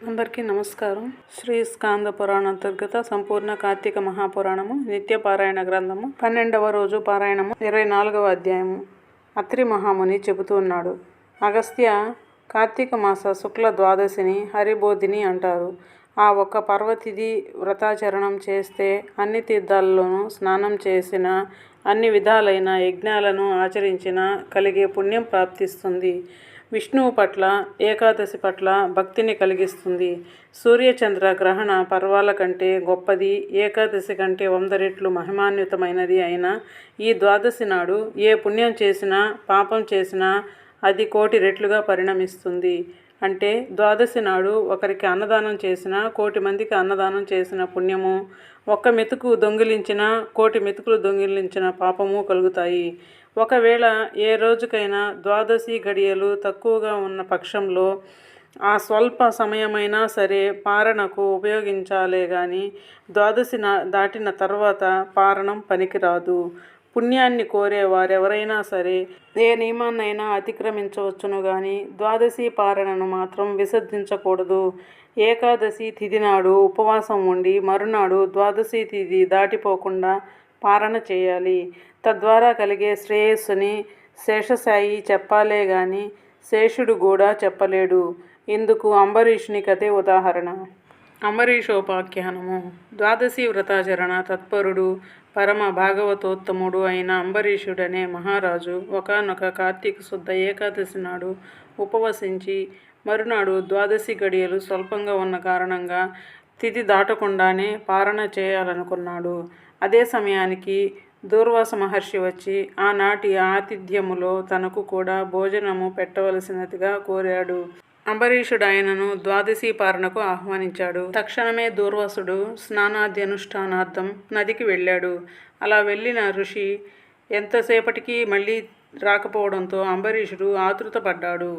అందరికీ నమస్కారం. శ్రీ స్కాంద పురాణ అంతర్గత సంపూర్ణ కార్తీక మహాపురాణము నిత్య పారాయణ గ్రంథము 12వ రోజు పారాయణము 24వ అధ్యాయము. అత్రి మహాముని చెబుతూ ఉన్నాడు. అగస్త్య, కార్తీక మాస శుక్ల ద్వాదశిని హరిబోధిని అంటారు. ఆ ఒక్క పర్వతిథి వ్రతాచరణం చేస్తే అన్ని తీర్థాలలోనూ స్నానం చేసిన, అన్ని విధాలైన యజ్ఞాలను ఆచరించిన కలిగే పుణ్యం ప్రాప్తిస్తుంది. విష్ణువు పట్ల, ఏకాదశి పట్ల భక్తిని కలిగిస్తుంది. సూర్యచంద్ర గ్రహణ పర్వాల కంటే గొప్పది, ఏకాదశి కంటే 100 రెట్లు మహిమాన్వితమైనది అయిన ఈ ద్వాదశి నాడు ఏ పుణ్యం చేసినా, పాపం చేసినా అది 1,000,000 రెట్లుగా పరిణమిస్తుంది. అంటే ద్వాదశి నాడు ఒకరికి అన్నదానం చేసిన, 1,000,000 మందికి అన్నదానం చేసిన పుణ్యము, ఒక్క మెతుకు దొంగిలించిన, 1,000,000 మెతుకులు దొంగిలించిన పాపము కలుగుతాయి. ఒకవేళ ఏ రోజుకైనా ద్వాదశి గడియలు తక్కువగా ఉన్న పక్షంలో ఆ స్వల్ప సమయమైనా సరే పారణకు ఉపయోగించాలే గాని ద్వాదశి దాటిన తర్వాత పారణం పనికిరాదు. పుణ్యాన్ని కోరే వారెవరైనా సరే ఏ నియమాన్నైనా అతిక్రమించవచ్చును గాని ద్వాదశి పారణను మాత్రం విసర్జించకూడదు. ఏకాదశి తిథి నాడు ఉపవాసం ఉండి మరునాడు ద్వాదశి తిథి దాటిపోకుండా పారణ చేయాలి. తద్వారా కలిగే శ్రేయస్సుని శేషసాయి చెప్పాలే గాని శేషుడు కూడా చెప్పలేడు. ఇందుకు అంబరీషుని కథే ఉదాహరణ. అంబరీషోపాఖ్యానము. ద్వాదశి వ్రతాచరణ తత్పరుడు, పరమ భాగవతోత్తముడు అయిన అంబరీషుడనే మహారాజు ఒకానొక కార్తీక శుద్ధ ఏకాదశి నాడు ఉపవసించి మరునాడు ద్వాదశి గడియలు స్వల్పంగా ఉన్న కారణంగా తిథి దాటకుండానే పారణ చేయాలనుకున్నాడు. అదే సమయానికి దూర్వాస మహర్షి వచ్చి ఆనాటి ఆతిథ్యములో తనకు కూడా భోజనము పెట్టవలసినదిగా కోరాడు. అంబరీషుడు ఆయనను ద్వాదశి పారణకు ఆహ్వానించాడు. తక్షణమే దూర్వాసుడు స్నానాది అనుష్ఠానార్థం నదికి వెళ్ళాడు. అలా వెళ్ళిన ఋషి ఎంతసేపటికి మళ్ళీ రాకపోవడంతో అంబరీషుడు ఆతృతపడ్డాడు.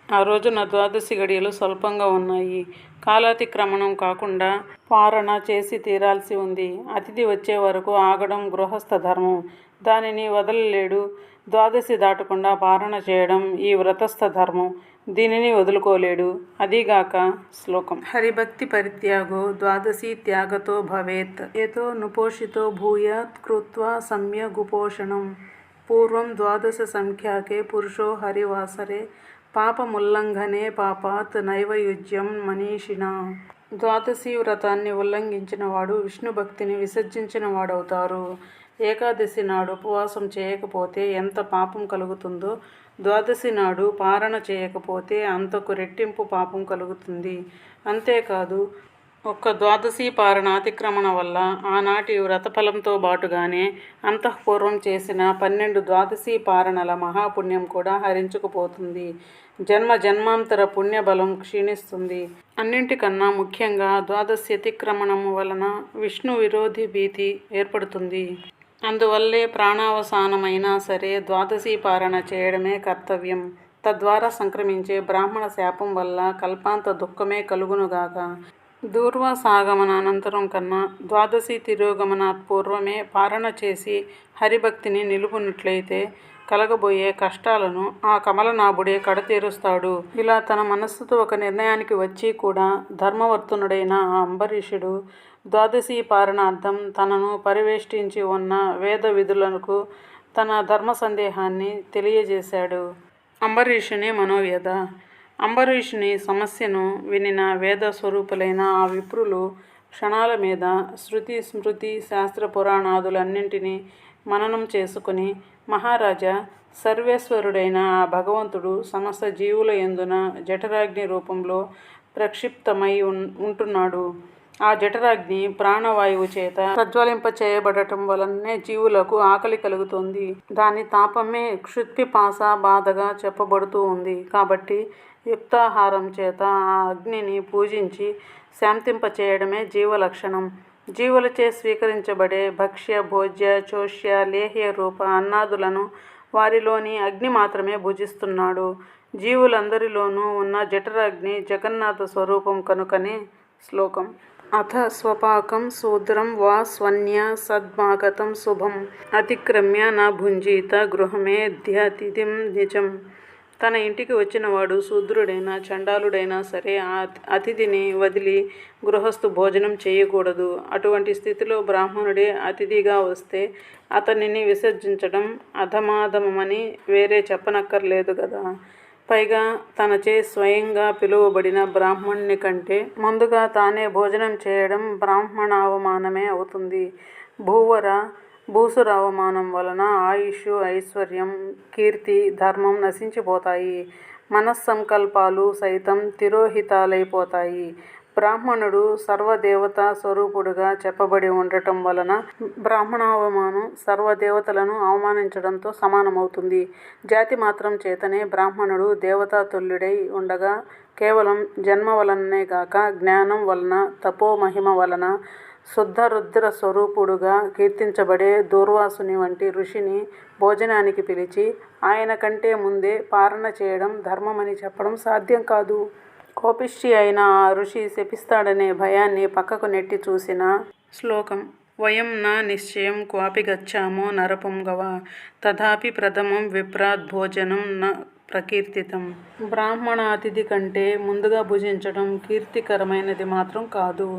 ఆ రోజున ద్వాదశి గడియలు స్వల్పంగా ఉన్నాయి. కాలాతిక్రమణం కాకుండా పారణ చేసి తీరాల్సి ఉంది. అతిథి వచ్చే వరకు ఆగడం గృహస్థ ధర్మం, దానిని వదలలేడు. ద్వాదశి దాటకుండా పారణ చేయడం ఈ వ్రతస్థ ధర్మం, దీనిని వదులుకోలేడు. అదీగాక శ్లోకం. హరిభక్తి పరిత్యాగో ద్వాదశి త్యాగతో భవేత్, ఏతో నుపోషితో భూయాత్ కృత్వా సమ్యగుపోషణం. పూర్వం ద్వాదశ సంఖ్యాకే పురుషో హరివాసరే, పాపముల్లంఘనే పాపాత్ నైవయుజ్యం మనీషిణ. ద్వాదశి వ్రతాన్ని ఉల్లంఘించిన వాడు విష్ణు భక్తిని విసర్జించిన వాడవుతారు. ఏకాదశి నాడు ఉపవాసం చేయకపోతే ఎంత పాపం కలుగుతుందో ద్వాదశి నాడు పారణ చేయకపోతే అంతకు రెట్టింపు పాపం కలుగుతుంది. అంతేకాదు, ఒక్క ద్వాదశి పారణ అతిక్రమణ వల్ల ఆనాటి వ్రతఫలంతో బాటుగానే అంతఃపూర్వం చేసిన 12 ద్వాదశి పారణల మహాపుణ్యం కూడా హరించుకుపోతుంది. జన్మ జన్మాంతర పుణ్యబలం క్షీణిస్తుంది. అన్నింటికన్నా ముఖ్యంగా ద్వాదశి అతిక్రమణము వలన విష్ణు విరోధి భీతి ఏర్పడుతుంది. అందువల్లే ప్రాణావసానమైనా సరే ద్వాదశి పారణ చేయడమే కర్తవ్యం. తద్వారా సంక్రమించే బ్రాహ్మణ శాపం వల్ల కల్పాంత దుఃఖమే కలుగునుగాక. దూర్వాసాగమన అనంతరం కన్నా ద్వాదశి తిరోగమనాత్ పూర్వమే పారణ చేసి హరిభక్తిని నిలుపునట్లయితే కలగబోయే కష్టాలను ఆ కమలనాభుడే కడతీరుస్తాడు. ఇలా తన మనస్సుతో ఒక నిర్ణయానికి వచ్చి కూడా ధర్మవర్తనుడైన ఆ అంబరీషుడు ద్వాదశి పారణార్థం తనను పరివేష్టించి ఉన్న వేద విధులకు తన ధర్మ సందేహాన్ని తెలియజేశాడు. అంబరీషుని మనోవ్యధ. అంబరీషుని సమస్యను వినిన వేద స్వరూపులైన ఆ విప్రులు క్షణాల మీద శృతి స్మృతి శాస్త్ర పురాణాదులన్నింటినీ మననం చేసుకుని, మహారాజా, సర్వేశ్వరుడైన ఆ భగవంతుడు సమస్త జీవుల యందున జఠరాగ్ని రూపంలో ప్రక్షిప్తమై ఉంటున్నాడు. ఆ జఠరాగ్ని ప్రాణవాయువు చేత ప్రజ్వలింప చేయబడటం వలనే జీవులకు ఆకలి కలుగుతుంది. దాని తాపమే క్షుత్పిపాస బాధగా చెప్పబడుతూ ఉంది. కాబట్టి యుక్తాహారం చేత ఆ అగ్నిని పూజించి శాంతింపచేయడమే జీవలక్షణం. జీవులచే స్వీకరించబడే భక్ష్య భోజ్య చోష్య లేహ్య రూప అన్నాదులను వారిలోని అగ్ని మాత్రమే భుజిస్తున్నాడు. జీవులందరిలోనూ ఉన్న జఠరాగ్ని జగన్నాథ స్వరూపం కనుకనే. శ్లోకం. అథ స్వపాకం శూద్రం వా స్వన్య సద్మాగతం శుభం, అతిక్రమ్య న భుంజీత గృహమేధ్యతిథిం నిజం. తన ఇంటికి వచ్చినవాడు శూద్రుడైనా చండాలుడైనా సరే ఆ అతిథిని వదిలి గృహస్థు భోజనం చేయకూడదు. అటువంటి స్థితిలో బ్రాహ్మణుడే అతిథిగా వస్తే అతనిని విసర్జించడం అధమాధమని వేరే చెప్పనక్కర్లేదు కదా. పైగా తనచే స్వయంగా పిలువబడిన బ్రాహ్మణుని కంటే ముందుగా తానే భోజనం చేయడం బ్రాహ్మణావమానమే అవుతుంది. భూసుర అవమానం వలన ఆయుష్, ఐశ్వర్యం, కీర్తి, ధర్మం నశించిపోతాయి. మనస్సంకల్పాలు సైతం తిరోహితాలైపోతాయి. బ్రాహ్మణుడు సర్వదేవతా స్వరూపుడుగా చెప్పబడి ఉండటం వలన బ్రాహ్మణావమానం సర్వదేవతలను అవమానించడంతో సమానమవుతుంది. జాతి మాత్రం చేతనే బ్రాహ్మణుడు దేవతాతుల్యుడై ఉండగా కేవలం జన్మ వలననే గాక జ్ఞానం వలన, తపోమహిమ వలన శుద్ధ రుద్ర స్వరూపుడుగా కీర్తించబడే దూర్వాసుని వంటి ఋషిని భోజనానికి పిలిచి ఆయన కంటే ముందే పారణ చేయడం ధర్మమని చెప్పడం సాధ్యం కాదు. కోపిష్ఠి అయిన ఆ ఋషి శపిస్తాడనే భయాన్ని పక్కకు నెట్టి చూసిన శ్లోకం. వయం నా నిశ్చయం క్వాపి గచ్చామో నరపుంగవ తథాపి ప్రథమం విప్రాద్ భోజనం న ప్రకీర్తితం. బ్రాహ్మణ అతిథి కంటే ముందుగా భుజించడం కీర్తికరమైనది మాత్రం కాదు.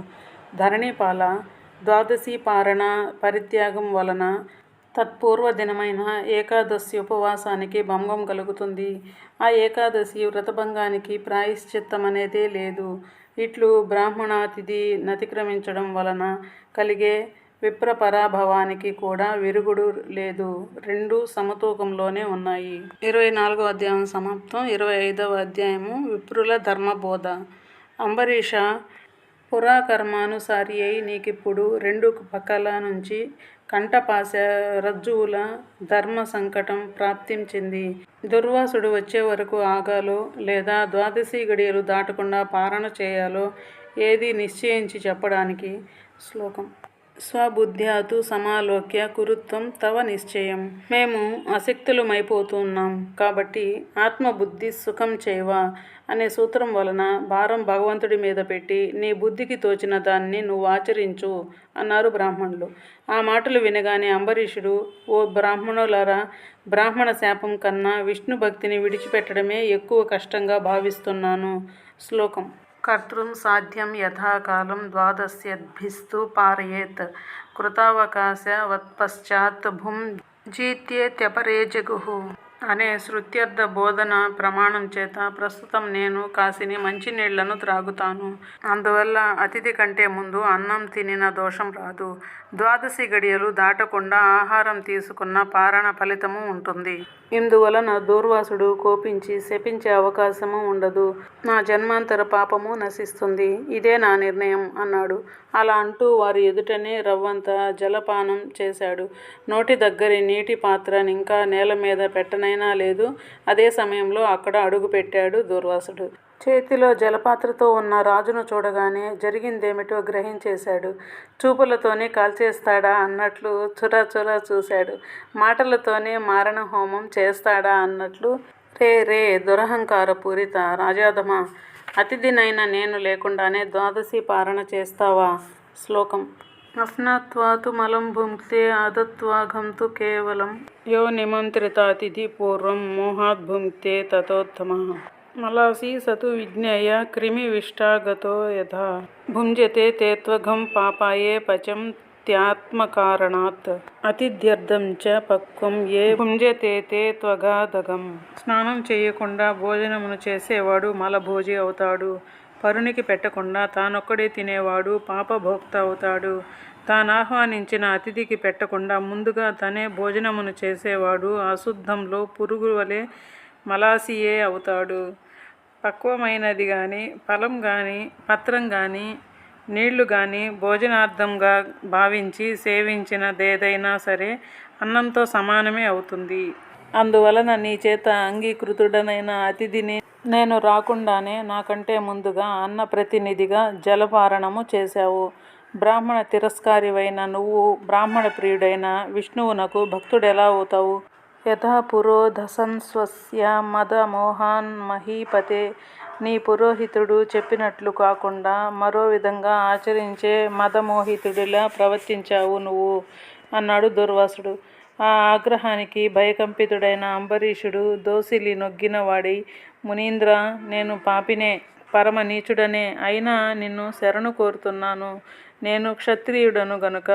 ధరణిపాల ద్వాదశి పారణ పరిత్యాగం వలన తత్పూర్వ దినమైన ఏకాదశి ఉపవాసానికి భంగం కలుగుతుంది. ఆ ఏకాదశి వ్రతభంగానికి ప్రాయశ్చిత్తమనేదే లేదు. ఇట్లు బ్రాహ్మణాతిథి నతిక్రమించడం వలన కలిగే విప్రపరాభవానికి కూడా విరుగుడు లేదు. రెండూ సమతూకంలోనే ఉన్నాయి. 24వ అధ్యాయం సమాప్తం. 25వ అధ్యాయము విప్రుల ధర్మబోధ. అంబరీష, పురాకర్మానుసారి అయి నీకిప్పుడు రెండు పక్కల నుంచి కంఠపాశ రజ్జువుల ధర్మ సంకటం ప్రాప్తించింది. దుర్వాసుడు వచ్చే వరకు ఆగాలో లేదా ద్వాదశి గడియలు దాటకుండా పారణ చేయాలో ఏది నిశ్చయించి చెప్పడానికి. శ్లోకం. స్వబుద్ధ్యాతు సమాలోక్య కురుత్వం తవ నిశ్చయం. మేము అశక్తులమైపోతున్నాం కాబట్టి ఆత్మబుద్ధి సుఖం చేయవా అనే సూత్రం వలన భారం భగవంతుడి మీద పెట్టి నీ బుద్ధికి తోచిన దాన్ని నువ్వు ఆచరించు అన్నారు బ్రాహ్మణులు. ఆ మాటలు వినగానే అంబరీషుడు, ఓ బ్రాహ్మణులారా, బ్రాహ్మణ శాపం కన్నా విష్ణు భక్తిని విడిచిపెట్టడమే ఎక్కువ కష్టంగా భావిస్తున్నాను. శ్లోకం. కర్తృం సాధ్యం యథాకాలం ద్వాదశ్యద్భిస్తు పారయేత్ కృతావకాశ వత్పశ్చాత్ భుం జీత్యేత్యపరే జగుః అనే శృత్యర్థ బోధన ప్రమాణం చేత ప్రస్తుతం నేను కాసిని మంచినీళ్లను త్రాగుతాను. అందువల్ల అతిథి కంటే ముందు అన్నం తినిన దోషం రాదు. ద్వాదశి గడియలు దాటకుండా ఆహారం తీసుకున్న పారణ ఫలితము ఉంటుంది. ఇందువలన దూర్వాసుడు కోపించి శపించే అవకాశము ఉండదు. నా జన్మాంతర పాపము నశిస్తుంది. ఇదే నా నిర్ణయం అన్నాడు. అలా అంటూ వారి ఎదుటనే రవ్వంత జలపానం చేశాడు. నోటి దగ్గరి నీటి పాత్రనింకా నేల మీద పెట్టనైనా లేదు. అదే సమయంలో అక్కడ అడుగు పెట్టాడు దూర్వాసుడు. చేతిలో జలపాత్రతో ఉన్న రాజును చూడగానే జరిగిందేమిటో గ్రహించేశాడు. చూపులతోనే కాల్చేస్తాడా అన్నట్లు చురా చూశాడు. మాటలతోనే మారణ హోమం చేస్తాడా అన్నట్లు రే దురహంకార పూరిత రాజాధమా, అతిథినైన నేను లేకుండానే ద్వాదశి పారణ చేస్తావా? శ్లోకం. అస్నాత్వాతు మలం భుంక్తే ఆదత్వాఘంతు కేవలం యో నిమంత్రిత అతిథి పూర్వం మోహాత్ భుంక్తే తతోత్తమః. మలాసి సతు విజ్ఞేయ క్రిమివిష్టాగతో యథా భుంజతే తేత్వఘం పాపాయే పచం త్యాత్మకారణాత్ అతిథ్యర్థం చ పక్వం ఏ భుంజతే తే త్వగాదగం. స్నానం చేయకుండా భోజనమును చేసేవాడు మలభోజి అవుతాడు. పరునికి పెట్టకుండా తానొక్కడే తినేవాడు పాపభోక్త అవుతాడు. తానాహ్వానించిన అతిథికి పెట్టకుండా ముందుగా తనే భోజనమును చేసేవాడు అశుద్ధంలో పురుగు వలె మలాసియే అవుతాడు. పక్వమైనది కానీ, ఫలం కానీ, పత్రం కానీ, నీళ్లు కానీ భోజనార్థంగా భావించి సేవించినదేదైనా సరే అన్నంతో సమానమే అవుతుంది. అందువలన నీ చేత అంగీకృతుడనైన అతిథిని నేను రాకుండానే నాకంటే ముందుగా అన్న ప్రతినిధిగా జలపారణము చేశావు. బ్రాహ్మణ తిరస్కారివైన నువ్వు బ్రాహ్మణ ప్రియుడైన విష్ణువునకు భక్తుడెలా అవుతావు? యథా పురోధసన్స్వస్య మద మోహాన్ మహీపతే. నీ పురోహితుడు చెప్పినట్లు కాకుండా మరో విధంగా ఆచరించే మదమోహితుడిలా ప్రవర్తించావు నువ్వు అన్నాడు దుర్వాసుడు. ఆ ఆగ్రహానికి భయకంపితుడైన అంబరీషుడు దోసిలి నొగ్గిన వాడై, మునీంద్ర, నేను పాపినే, పరమ నీచుడనే, అయినా నిన్ను శరణు కోరుతున్నాను. నేను క్షత్రియుడను గనుక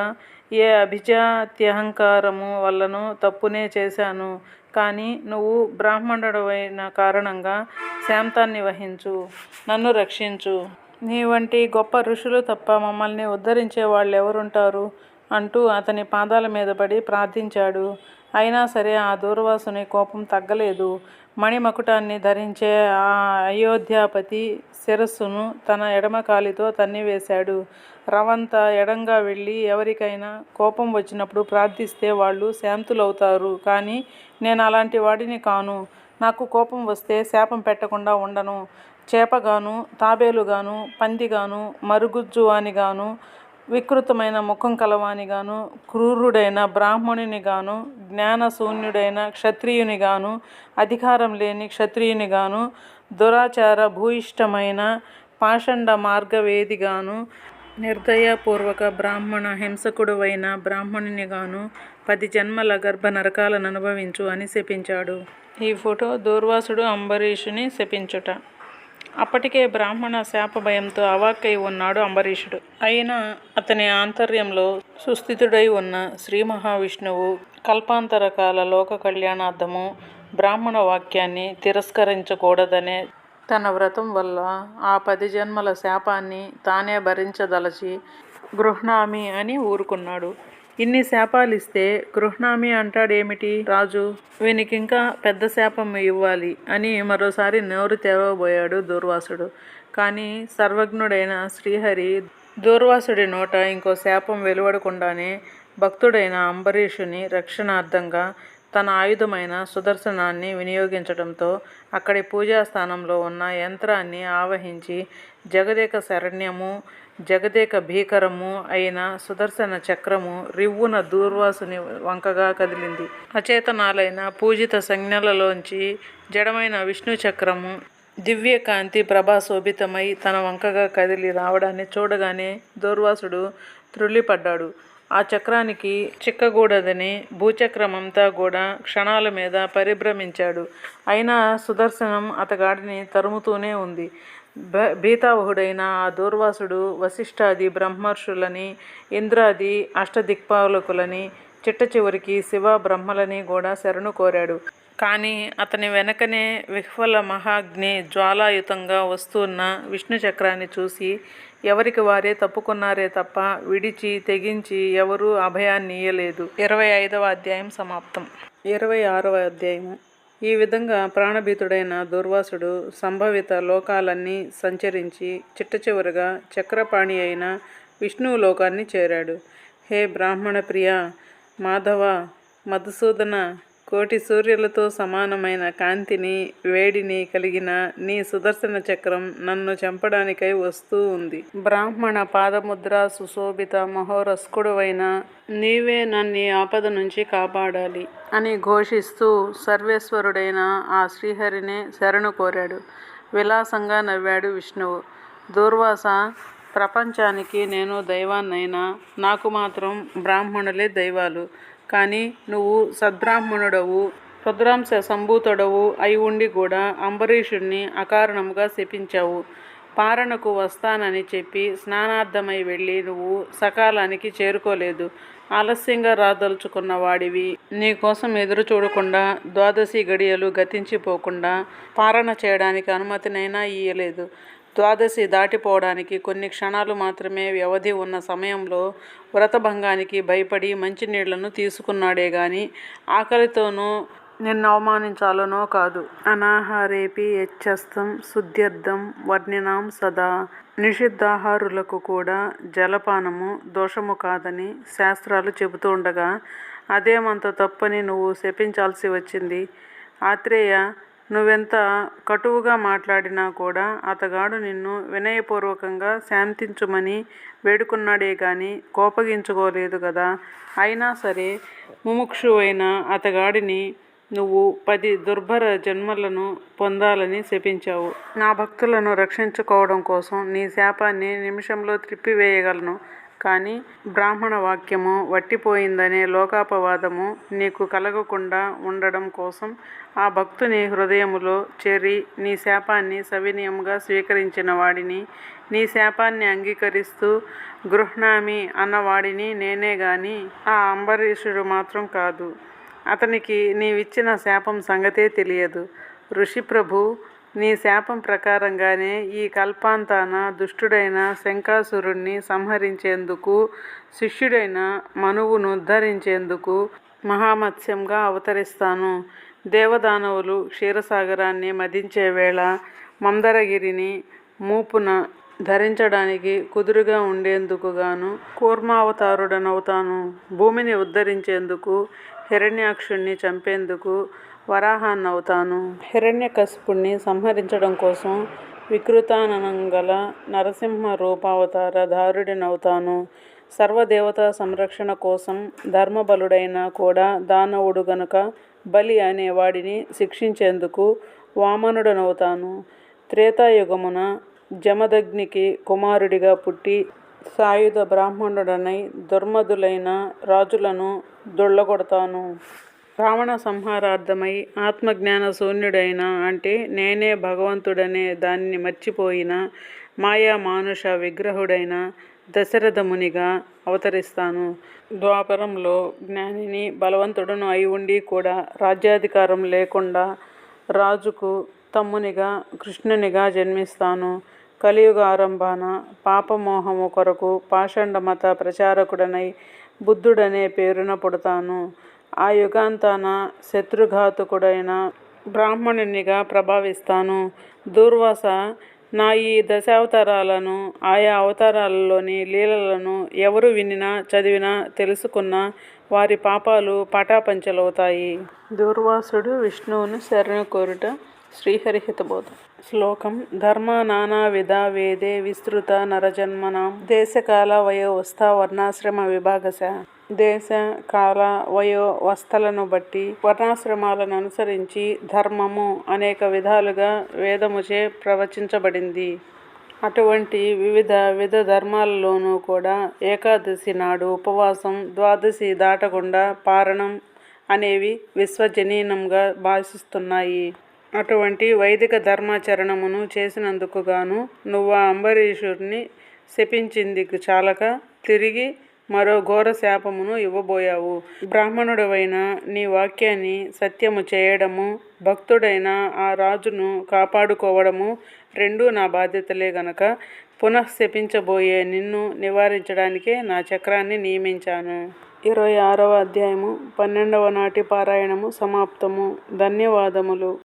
ఏ అభిజాత్యహంకారము వల్లనూ తప్పునే చేశాను. కానీ నువ్వు బ్రాహ్మణుడవైన కారణంగా శాంతాన్ని వహించు, నన్ను రక్షించు. నీ వంటి గొప్ప ఋషులు తప్ప మమ్మల్ని ఉద్ధరించే వాళ్ళెవరుంటారు అంటూ అతని పాదాల మీద పడి ప్రార్థించాడు. అయినా సరే ఆ దూర్వాసుని కోపం తగ్గలేదు. మణిమకుటాన్ని ధరించే ఆ అయోధ్యాపతి శిరస్సును తన ఎడమ కాలితో తన్నివేశాడు. రవంతా ఎడంగా వెళ్ళి ఎవరికైనా కోపం వచ్చినప్పుడు ప్రార్థిస్తే వాళ్ళు శాంతులవుతారు. కానీ నేను అలాంటి వాడిని కాను. నాకు కోపం వస్తే శాపం పెట్టకుండా ఉండను. చేపగాను, తాబేలుగాను, పందిగాను, మరుగుజ్జువానిగాను, వికృతమైన ముఖం కలవానిగాను, క్రూరుడైన బ్రాహ్మణునిగాను, జ్ఞానశూన్యుడైన క్షత్రియునిగాను, అధికారం లేని క్షత్రియునిగాను, దురాచార భూయిష్టమైన పాషండ మార్గవేదిగాను, నిర్దయపూర్వక బ్రాహ్మణ హింసకుడువైన బ్రాహ్మణునిగాను 10 జన్మల గర్భ నరకాలను అనుభవించు అని శపించాడు. ఈ ఫోటో దూర్వాసుడు అంబరీషుని శపించుట. అప్పటికే బ్రాహ్మణ శాప భయంతో అవాక్కై ఉన్నాడు అంబరీషుడు. అయినా అతని ఆంతర్యంలో సుస్థితుడై ఉన్న శ్రీ మహావిష్ణువు కల్పాంతరకాల లోక కళ్యాణార్థము బ్రాహ్మణ వాక్యాన్ని తిరస్కరించకూడదనే తన వ్రతం వల్ల ఆ 10 జన్మల శాపాన్ని తానే భరించదలచి గృహ్ణామి అని ఊరుకున్నాడు. ఇన్ని శాపాలిస్తే గృహ్ణామి అంటాడేమిటి రాజు? వీనికింకా పెద్ద శాపం ఇవ్వాలి అని మరోసారి నోరు తెరవబోయాడు దూర్వాసుడు. కానీ సర్వజ్ఞుడైన శ్రీహరి దూర్వాసుడి నోట ఇంకో శాపం వెలువడకుండానే భక్తుడైన అంబరీషుని రక్షణార్థంగా తన ఆయుధమైన సుదర్శనాన్ని వినియోగించడంతో అక్కడి పూజాస్థానంలో ఉన్న యంత్రాన్ని ఆవహించి జగదేక శరణ్యము, జగదేక భీకరము అయిన సుదర్శన చక్రము రివ్వున దూర్వాసుని వంకగా కదిలింది. అచేతనాలైన పూజిత సంజ్ఞలలోంచి జడమైన విష్ణు చక్రము దివ్యకాంతి ప్రభాశోభితమై తన వంకగా కదిలి రావడాన్ని చూడగానే దూర్వాసుడు త్రుళ్ళిపడ్డాడు. ఆ చక్రానికి చిక్కకూడదని భూచక్రమంతా కూడా క్షణాల మీద పరిభ్రమించాడు. అయినా సుదర్శనం అతగాడిని తరుముతూనే ఉంది. భీతావహుడైన ఆ దూర్వాసుడు వశిష్ఠాది బ్రహ్మర్షులని, ఇంద్రాది అష్టదిక్పాలకులని, చిట్ట చివరికి శివ బ్రహ్మలని కూడా శరణు కోరాడు. కానీ అతని వెనకనే విహ్వల మహాగ్ని జ్వాలాయుతంగా వస్తున్న విష్ణు చక్రాన్ని చూసి ఎవరికి వారే తప్పుకున్నారే తప్ప విడిచి తెగించి ఎవరూ అభయాన్నియ్యలేదు. 25వ అధ్యాయం సమాప్తం. 26వ అధ్యాయము. ఈ విధంగా ప్రాణభీతుడైన దూర్వాసుడు సంభవిత లోకాలన్నీ సంచరించి చిట్ట చివరగా చక్రపాణి అయిన విష్ణువు లోకాన్ని చేరాడు. హే బ్రాహ్మణ ప్రియ, మాధవ, మధుసూదన, కోటి సూర్యులతో సమానమైన కాంతిని, వేడిని కలిగిన నీ సుదర్శన చక్రం నన్ను చంపడానికై వస్తూ ఉంది. బ్రాహ్మణ పాదముద్ర సుశోభిత మహోరస్కుడువైన నీవే నన్ను ఆపద నుంచి కాపాడాలి అని ఘోషిస్తూ సర్వేశ్వరుడైన ఆ శ్రీహరినే శరణు కోరాడు. విలాసంగా నవ్వాడు విష్ణువు. దూర్వాస, ప్రపంచానికి నేను దైవాన్నైనా నాకు మాత్రం బ్రాహ్మణులే దైవాలు. కానీ నువ్వు సద్బ్రాహ్మణుడవు, రుద్రాంశ సంభూతుడవు అయి ఉండి కూడా అంబరీషుణ్ణి అకారణముగా శపించావు. పారణకు వస్తానని చెప్పి స్నానార్థమై వెళ్ళి నువ్వు సకాలానికి చేరుకోలేదు. ఆలస్యంగా రాదలుచుకున్న వాడివి. నీ కోసం ఎదురు చూడకుండా 12 గడియలు గతించిపోకుండా పారణ చేయడానికి అనుమతినైనా ఇయ్యలేదు. 12 దాటిపోవడానికి కొన్ని క్షణాలు మాత్రమే వ్యవధి ఉన్న సమయంలో వ్రతభంగానికి భయపడి మంచినీళ్లను తీసుకున్నాడే గాని ఆకలితోనూ నిన్ను అవమానించాలనో కాదు. అనాహారేపి యచ్చస్తం శుద్ధ్యర్థం వర్ణినాం సదా. నిషిద్ధాహారులకు కూడా జలపానము దోషము కాదని శాస్త్రాలు చెబుతూ ఉండగా అదేమంత తప్పని నువ్వు శపించాల్సి వచ్చింది. ఆత్రేయ, నువ్వెంత కటువుగా మాట్లాడినా కూడా అతగాడు నిన్ను వినయపూర్వకంగా శాంతించుమని వేడుకున్నాడే గాని కోపగించుకోలేదు కదా. అయినా సరే ముముక్షువైన అతగాడిని నువ్వు 10 దుర్భర జన్మలను పొందాలని శపించావు. నా భక్తులను రక్షించుకోవడం కోసం నీ శాపాన్ని నిమిషంలో త్రిప్పివేయగలను. కానీ బ్రాహ్మణ వాక్యము వట్టిపోయిందనే లోకాపవాదము నీకు కలగకుండా ఉండడం కోసం ఆ భక్తుని హృదయములో చేరి నీ శాపాన్ని సవినయముగా స్వీకరించిన వాడిని, నీ శాపాన్ని అంగీకరిస్తూ గృహ్ణామి అన్నవాడిని నేనే గాని ఆ అంబరీషుడు మాత్రం కాదు. అతనికి నీవిచ్చిన శాపం సంగతే తెలియదు. ఋషిప్రభు, నీ శాపం ప్రకారంగానే ఈ కల్పాంతాన దుష్టుడైన శంఖాసురుణ్ణి సంహరించేందుకు, శిష్యుడైన మనువును ఉద్ధరించేందుకు మహామత్స్యంగా అవతరిస్తాను. దేవదానవులు క్షీరసాగరాన్ని మదించే వేళ మందరగిరిని మూపున ధరించడానికి కుదురుగా ఉండేందుకు గాను కూర్మావతారుడనవుతాను. భూమిని ఉద్ధరించేందుకు, హిరణ్యాక్షుణ్ణి చంపేందుకు వరాహాన్నవుతాను. హిరణ్యకశిపుణ్ణి సంహరించడం కోసం వికృతాననంగల నరసింహ రూపావతార ధారుడినవుతాను. సర్వదేవతా సంరక్షణ కోసం ధర్మబలుడైన కూడా దానవుడు గనుక బలి అనే వాడిని శిక్షించేందుకు వామనుడనవుతాను. త్రేతాయుగమున జమదగ్నికి కుమారుడిగా పుట్టి సాయుధ బ్రాహ్మణుడనై దుర్మదులైన రాజులను దొళ్ళగొడతాను. రావణ సంహారార్థమై ఆత్మజ్ఞాన శూన్యుడైన, అంటే నేనే భగవంతుడనే దానిని మర్చిపోయిన మాయా మానుష విగ్రహుడైన దశరథమునిగా అవతరిస్తాను. ద్వాపరంలో జ్ఞానిని బలవంతుడను అయి ఉండి కూడా రాజ్యాధికారం లేకుండా రాజుకు తమ్మునిగా కృష్ణునిగా జన్మిస్తాను. కలియుగ ఆరంభాన పాపమోహము కొరకు పాషండ మత ప్రచారకుడనై బుద్ధుడనే పేరున పుడతాను. ఆ యుగాంతాన శత్రుఘాతుకుడైన బ్రాహ్మణునిగా ప్రభవిస్తాను. దూర్వాస, నా ఈ దశావతారాలను, ఆయా అవతారాలలోని లీలలను ఎవరు వినినా, చదివినా, తెలుసుకున్నా వారి పాపాలు పటాపంచలవుతాయి. దూర్వాసుడు విష్ణువును శరణు కోరుట. శ్రీహరిహితబోధ. శ్లోకం. ధర్మ నానావిధ వేదే విస్తృత నరజన్మనాం దేశకాల వయోవస్థ వర్ణాశ్రమ విభాగశ. దేశ, కాల, వయో, వస్థలను బట్టి వర్ణాశ్రమాలను అనుసరించి ధర్మము అనేక విధాలుగా వేదముచే ప్రవచించబడింది. అటువంటి వివిధ ధర్మాలలోనూ కూడా ఏకాదశి నాడు ఉపవాసం, ద్వాదశి దాటకుండా పారణం అనేవి విశ్వజనీనంగా భాషిస్తున్నాయి. అటువంటి వైదిక ధర్మాచరణమును చేసినందుకు గాను నువ్వు ఆ అంబరీషుడిని శపించింది చాలక తిరిగి మరో ఘోర శాపమును ఇవ్వబోయావు. బ్రాహ్మణుడవైన నీ వాక్యాన్ని సత్యము చేయడము, భక్తుడైన ఆ రాజును కాపాడుకోవడము రెండూ నా బాధ్యతలే గనక పునఃశపించబోయే నిన్ను నివారించడానికే నా చక్రాన్ని నియమించాను. 26వ అధ్యాయము 12వ నాటి పారాయణము సమాప్తము. ధన్యవాదములు.